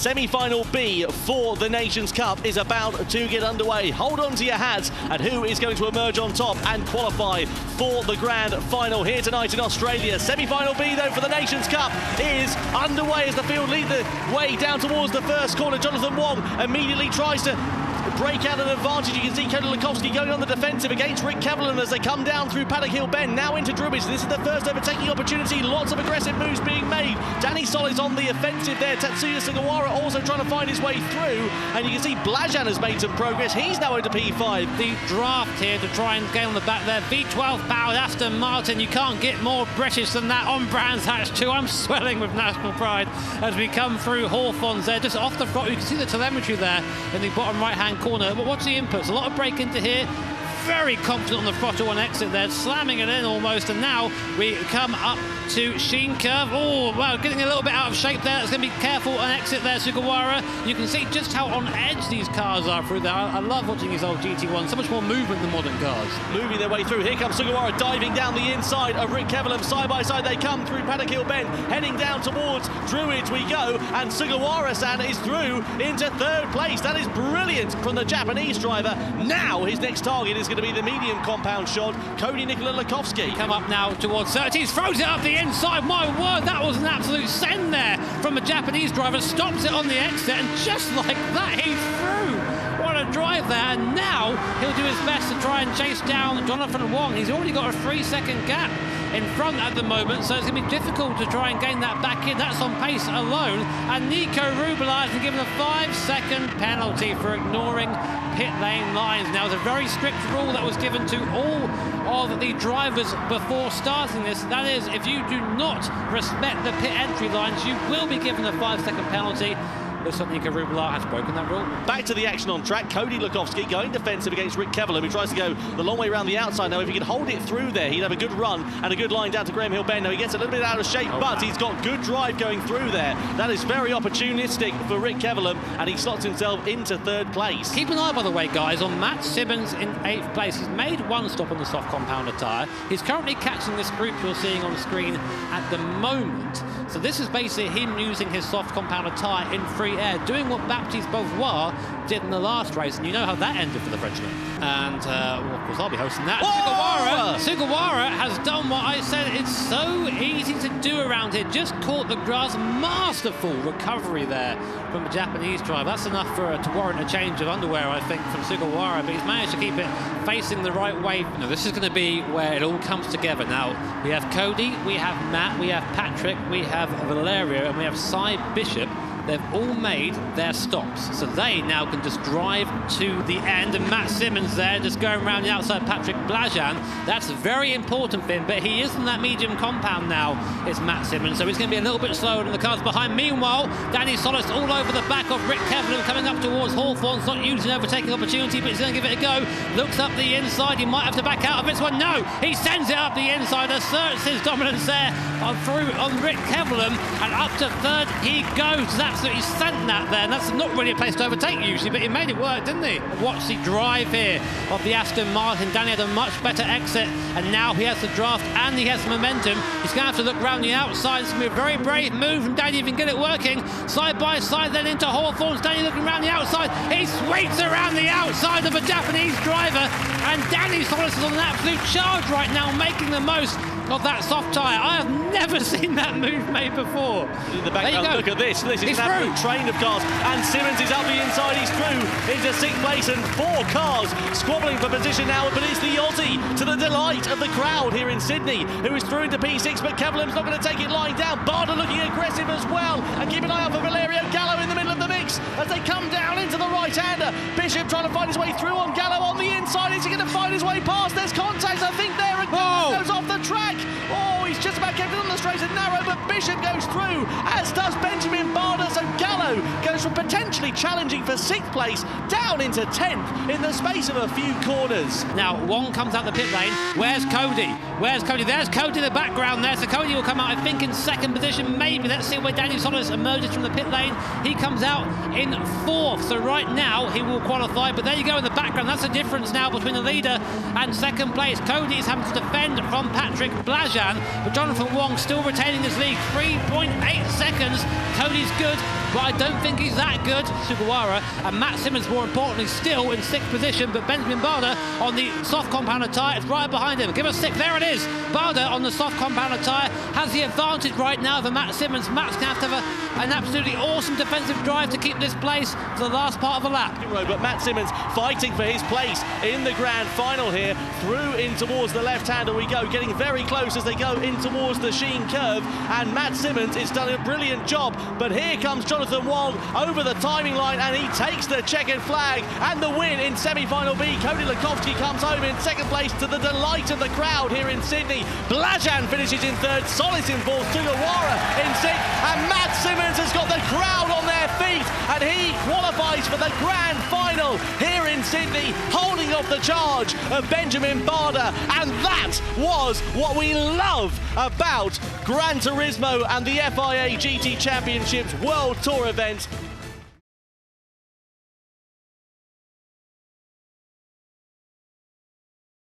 Semi-final B for the Nations Cup is about to get underway. Hold on to your hats and who is going to emerge on top and qualify for the grand final here tonight in Australia. Semi-final B though for the Nations Cup is underway as the field lead the way down towards the first corner. Jonathan Wong immediately tries to break out an advantage. You can see Cody Lukovsky going on the defensive against Rick Kevelan as they come down through Paddock Hill Bend, now into Drummage. This is the first overtaking opportunity. Lots of aggressive moves being made. Danny Solis on the offensive there. Tatsuya Sugawara also trying to find his way through. And you can see Blajan has made some progress. He's now into P5. The draft here to try and get on the back there. V12 powered Aston Martin. You can't get more British than that on Brands Hatch 2. I'm swelling with national pride as we come through Hawthorns there. Just off the front, you can see the telemetry there in the bottom right-hand corner. But watch the inputs. A lot of brake into here. Very confident on the throttle on exit there, slamming it in almost, and now we come up to Sheen Curve. Oh, well, getting a little bit out of shape there. That's going to be careful on exit there, Sugawara. You can see just how on edge these cars are through there. I love watching these old GT1s. So much more movement than modern cars. Moving their way through. Here comes Sugawara diving down the inside of Rick Kevelan. Side by side they come through Paddock Hill Bend, heading down towards Druids we go, and Sugawara-san is through into third place. That is brilliant from the Japanese driver. Now his next target is going to be the medium compound shot, Cody Nikola Lukovsky. Come up now towards 30s, throws it up the inside. My word, that was an absolute send there from a Japanese driver. Stops it on the exit, and just like that, he's through. What a drive there, and now he'll do his best to try and chase down Jonathan Wong. He's already got a 3-second gap in front at the moment, so it's going to be difficult to try and gain that back in. That's on pace alone, and Nico Rubila has been given a 5-second penalty for ignoring pit lane lines. Now, it's a very strict rule that was given to all of the drivers before starting this. That is, if you do not respect the pit entry lines, you will be given a 5-second penalty. Looks like Nico Rubila has broken that rule. Back to the action on track. Cody Lukovsky going defensive against Rick Kevelan, who tries to go the long way around the outside. Now, if he could hold it through there, he'd have a good run and a good line down to Graham Hill Bend. Now, he gets a little bit out of shape, but he's got good drive going through there. That is very opportunistic for Rick Kevelan, and he slots himself into third place. Keep an eye, by the way, guys, on Matt Simmons in 8th place. He's made one stop on the soft compounder tyre. He's currently catching this group you're seeing on the screen at the moment. So this is basically him using his soft compounder tyre in free air, doing what Baptiste Beauvoir did in the last race, and you know how that ended for the Frenchman. And, well, of course, I'll be hosting that. Sugawara has done what I said it's so easy to do around here. Just caught the grass. Masterful recovery there from the Japanese driver. That's enough to warrant a change of underwear, I think, from Sugawara, but he's managed to keep it facing the right way. Now, this is going to be where it all comes together. Now, we have Cody, we have Matt, we have Patrick, we have Valerio, and we have Cy Bishop. They've all made their stops, so they now can just drive to the end. And Matt Simmons there just going around the outside Patrick Blajan. That's very important for him, but he is in that medium compound now. It's Matt Simmons, so he's going to be a little bit slower than the cars behind. Meanwhile, Danny Solis all over the back of Rick Kevelan coming up towards Hawthorns, not using overtaking opportunity, but he's going to give it a go. Looks up the inside, he might have to back out of this one. No, he sends it up the inside, asserts his dominance there through on Rick Kevelan, and up to third he goes. Absolutely sent that there, and that's not really a place to overtake usually, but he made it work, didn't he? Watch the drive here of the Aston Martin. Danny had a much better exit, and now he has the draft and he has the momentum. He's going to have to look around the outside. It's going to be a very brave move from Danny if he can get it working. Side by side then into Hawthorns. Danny looking around the outside. He sweeps around the outside of a Japanese driver, and Danny Solis is on an absolute charge right now, making the most of that soft tyre. I have never seen that move made before. In the background, look at this. This is an absolute train of cars. And Simmons is up the inside. He's through into 6th place, and 4 cars squabbling for position now. But it's the Aussie, to the delight of the crowd here in Sydney, who is through into P6. But Kevelan's not going to take it lying down. Barder looking aggressive as well. And keep an eye out for Valerio Gallo in the middle of the mix as they come down into the right-hander. Bishop trying to find his way through on Gallo on the inside. Is he going to find his way past? There's contact, I think, there. And goes off the track. Oh, he's just about kept it on the straight and narrow, but Bishop goes through, as does Benjamin Barder. So Gallo goes from potentially challenging for 6th place down into 10th in the space of a few corners. Now, Wong comes out the pit lane. Where's Cody? Where's Cody? There's Cody in the background there. So Cody will come out, I think, in second position, maybe. Let's see where Daniel Solis emerges from the pit lane. He comes out in fourth. So right now, he will qualify. But there you go in the background. That's the difference now between the leader and second place. Cody is having to defend from Patrick Blajan. But Jonathan Wong still retaining his lead. 3.8 seconds. Cody's good, but I don't think he's that good. Sugawara and Matt Simmons, more importantly, still in sixth position. But Benjamin Barder on the soft compounder tyre is right behind him. Give us six. There it is. Barder on the soft compounder tyre has the advantage right now over Matt Simmons. Matt's going to have an absolutely awesome defensive drive to keep this place for the last part of the lap. But Matt Simmons fighting for his place in the grand final here. Through in towards the left-hander we go, getting very close as they go in towards the Sheen curve. And Matt Simmons has done a brilliant job. But here comes Jonathan Wong over the timing line, and he takes the checkered flag and the win in semi-final B. Cody Lukovsky comes home in second place to the delight of the crowd here in Sydney. Blajan finishes in third, Solis in fourth, Sugawara in sixth, and Matt Simmons has got the crowd on their feet, and he qualifies for the grand final here in Sydney, holding off the charge of Benjamin Barder. And that was what we love about Gran Turismo and the FIA GT Championships World Tour event.